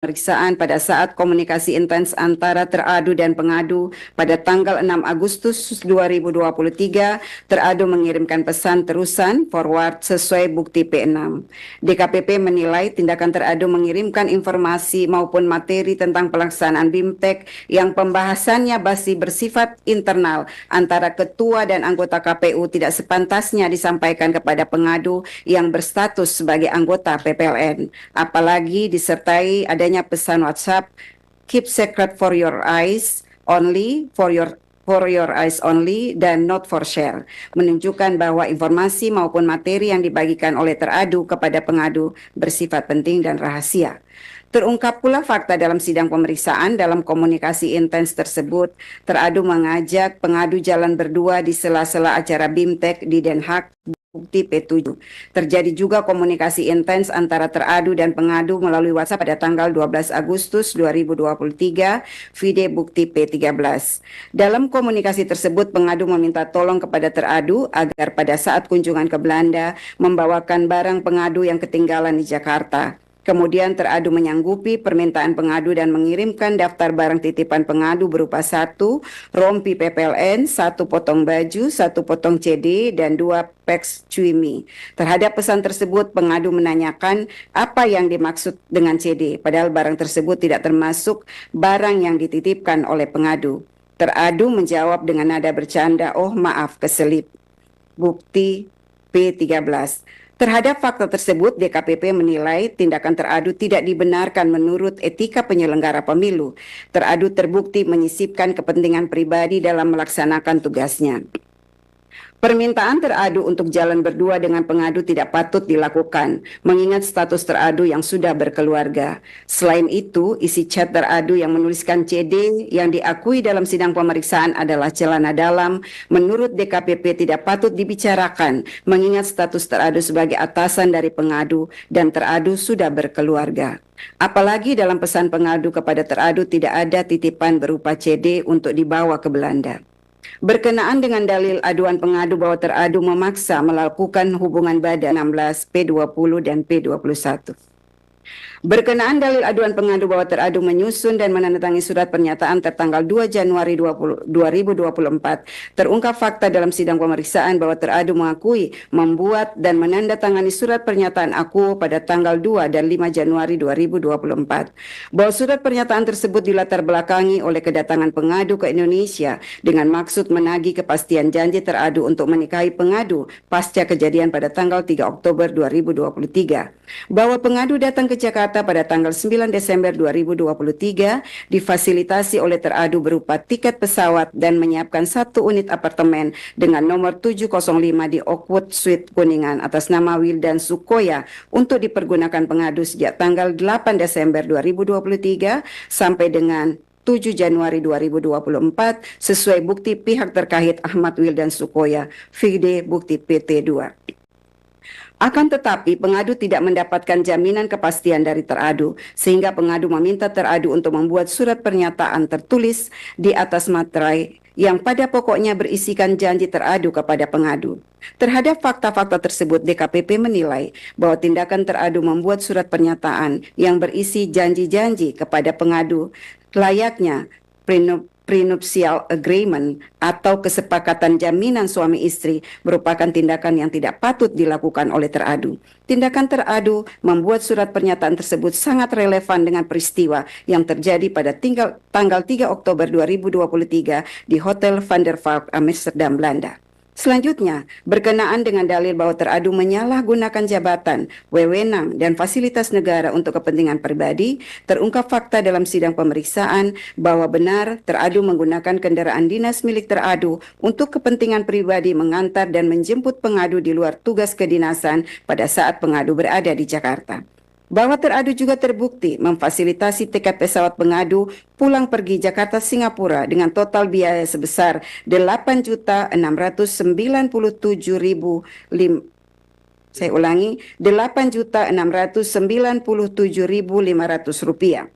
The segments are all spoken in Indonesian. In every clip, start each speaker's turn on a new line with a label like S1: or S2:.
S1: pemeriksaan pada saat komunikasi intens antara teradu dan pengadu pada tanggal 6 Agustus 2023, teradu mengirimkan pesan terusan forward sesuai bukti P6. DKPP menilai tindakan teradu mengirimkan informasi maupun materi tentang pelaksanaan BIMTEK yang pembahasannya masih bersifat internal antara ketua dan anggota KPU tidak sepantasnya disampaikan kepada pengadu yang berstatus sebagai anggota PPLN, apalagi disertai adanya pesan WhatsApp keep secret for your eyes only, for your eyes only, dan not for share, menunjukkan bahwa informasi maupun materi yang dibagikan oleh teradu kepada pengadu bersifat penting dan rahasia. Terungkap pula fakta dalam sidang pemeriksaan. Dalam komunikasi intens tersebut, teradu mengajak pengadu jalan berdua di sela-sela acara BIMTEK di Den Haag, bukti P7. Terjadi juga komunikasi intens antara teradu dan pengadu melalui WhatsApp pada tanggal 12 Agustus 2023, vide bukti P13. Dalam komunikasi tersebut, pengadu meminta tolong kepada teradu agar pada saat kunjungan ke Belanda membawakan barang pengadu yang ketinggalan di Jakarta. Kemudian teradu menyanggupi permintaan pengadu dan mengirimkan daftar barang titipan pengadu berupa 1 rompi PPLN, 1 potong baju, 1 potong CD, dan 2 peks cuimi. Terhadap pesan tersebut, pengadu menanyakan apa yang dimaksud dengan CD, padahal barang tersebut tidak termasuk barang yang dititipkan oleh pengadu. Teradu menjawab dengan nada bercanda, "Oh maaf, keselip." Bukti P13. Terhadap fakta tersebut, DKPP menilai tindakan teradu tidak dibenarkan menurut etika penyelenggara pemilu. Teradu terbukti menyisipkan kepentingan pribadi dalam melaksanakan tugasnya. Permintaan teradu untuk jalan berdua dengan pengadu tidak patut dilakukan, mengingat status teradu yang sudah berkeluarga. Selain itu, isi chat teradu yang menuliskan CD yang diakui dalam sidang pemeriksaan adalah celana dalam, menurut DKPP tidak patut dibicarakan, mengingat status teradu sebagai atasan dari pengadu dan teradu sudah berkeluarga. Apalagi dalam pesan pengadu kepada teradu tidak ada titipan berupa CD untuk dibawa ke Belanda. Berkenaan dengan dalil aduan pengadu bahwa teradu memaksa melakukan hubungan badan 16, P20 dan P21. Berkenaan dalil aduan pengadu bahwa teradu menyusun dan menandatangani surat pernyataan tertanggal 2 Januari 2024, terungkap fakta dalam sidang pemeriksaan bahwa teradu mengakui membuat dan menandatangani surat pernyataan akuo pada tanggal 2 dan 5 Januari 2024. Bahwa surat pernyataan tersebut dilatar belakangi oleh kedatangan pengadu ke Indonesia dengan maksud menagih kepastian janji teradu untuk menikahi pengadu pasca kejadian pada tanggal 3 Oktober 2023. Bahwa pengadu datang ke Jakarta pada tanggal 9 Desember 2023 difasilitasi oleh teradu berupa tiket pesawat dan menyiapkan 1 unit apartemen dengan nomor 705 di Oakwood Suite Kuningan atas nama Wildan Sukoya untuk dipergunakan pengadu sejak tanggal 8 Desember 2023 sampai dengan 7 Januari 2024 sesuai bukti pihak terkait Ahmad Wildan Sukoya, vide bukti PT2. Akan tetapi, pengadu tidak mendapatkan jaminan kepastian dari teradu, sehingga pengadu meminta teradu untuk membuat surat pernyataan tertulis di atas materai yang pada pokoknya berisikan janji teradu kepada pengadu. Terhadap fakta-fakta tersebut, DKPP menilai bahwa tindakan teradu membuat surat pernyataan yang berisi janji-janji kepada pengadu layaknya prenuptial agreement atau kesepakatan jaminan suami istri merupakan tindakan yang tidak patut dilakukan oleh teradu. Tindakan teradu membuat surat pernyataan tersebut sangat relevan dengan peristiwa yang terjadi pada tanggal 3 Oktober 2023 di Hotel Van der Valk, Amsterdam, Belanda. Selanjutnya, berkenaan dengan dalil bahwa teradu menyalahgunakan jabatan, wewenang, dan fasilitas negara untuk kepentingan pribadi, terungkap fakta dalam sidang pemeriksaan bahwa benar teradu menggunakan kendaraan dinas milik teradu untuk kepentingan pribadi mengantar dan menjemput pengadu di luar tugas kedinasan pada saat pengadu berada di Jakarta. Bahwa teradu juga terbukti memfasilitasi tiket pesawat pengadu pulang pergi Jakarta Singapura dengan total biaya sebesar 8.697.500 rupiah.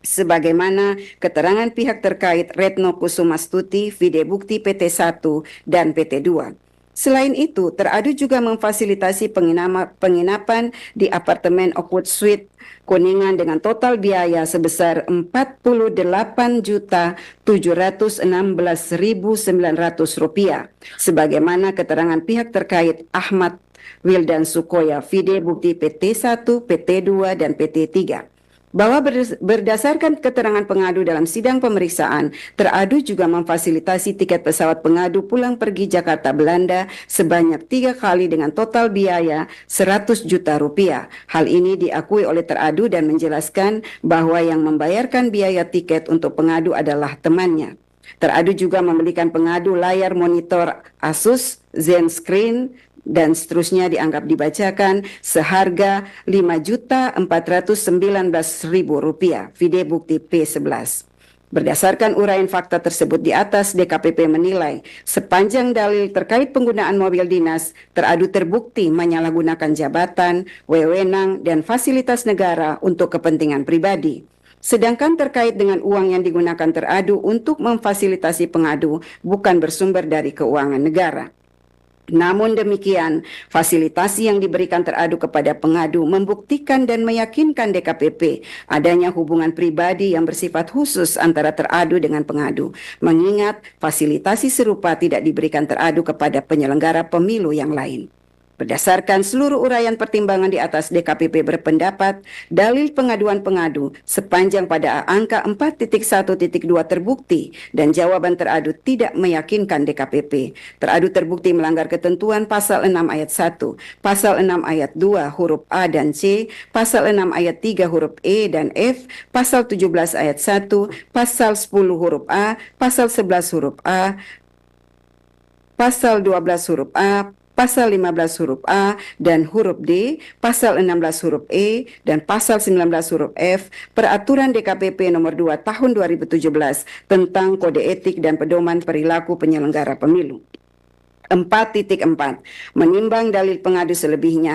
S1: Sebagaimana keterangan pihak terkait Retno Kusumastuti, vide bukti PT1 dan PT2. Selain itu, teradu juga memfasilitasi penginapan di apartemen Oakwood Suite Kuningan dengan total biaya sebesar Rp48.716.900 sebagaimana keterangan pihak terkait Ahmad Wildan Sukoya, Vide bukti PT1, PT2, dan PT3. Bahwa berdasarkan keterangan pengadu dalam sidang pemeriksaan, teradu juga memfasilitasi tiket pesawat pengadu pulang pergi Jakarta Belanda sebanyak 3 kali dengan total biaya Rp100 juta. Hal ini diakui oleh teradu dan menjelaskan bahwa yang membayarkan biaya tiket untuk pengadu adalah temannya. Teradu juga membelikan pengadu layar monitor Asus ZenScreen dan seterusnya dianggap dibacakan seharga Rp5.419.000. Vide bukti P11. Berdasarkan uraian fakta tersebut di atas, DKPP menilai sepanjang dalil terkait penggunaan mobil dinas, teradu terbukti menyalahgunakan jabatan, wewenang, dan fasilitas negara untuk kepentingan pribadi. Sedangkan terkait dengan uang yang digunakan teradu untuk memfasilitasi pengadu bukan bersumber dari keuangan negara. Namun demikian, fasilitasi yang diberikan teradu kepada pengadu membuktikan dan meyakinkan DKPP adanya hubungan pribadi yang bersifat khusus antara teradu dengan pengadu, mengingat fasilitasi serupa tidak diberikan teradu kepada penyelenggara pemilu yang lain. Berdasarkan seluruh uraian pertimbangan di atas, DKPP berpendapat dalil pengaduan pengadu sepanjang pada angka 4.1.2 terbukti dan jawaban teradu tidak meyakinkan DKPP. Teradu terbukti melanggar ketentuan pasal 6 ayat 1, pasal 6 ayat 2 huruf A dan C, pasal 6 ayat 3 huruf E dan F, pasal 17 ayat 1, pasal 10 huruf A, pasal 11 huruf A, pasal 12 huruf A, pasal 15 huruf A dan huruf D, pasal 16 huruf E, dan pasal 19 huruf F, Peraturan DKPP nomor 2 tahun 2017 tentang Kode Etik dan Pedoman Perilaku Penyelenggara Pemilu. 4.4. Menimbang dalil pengadu selebihnya,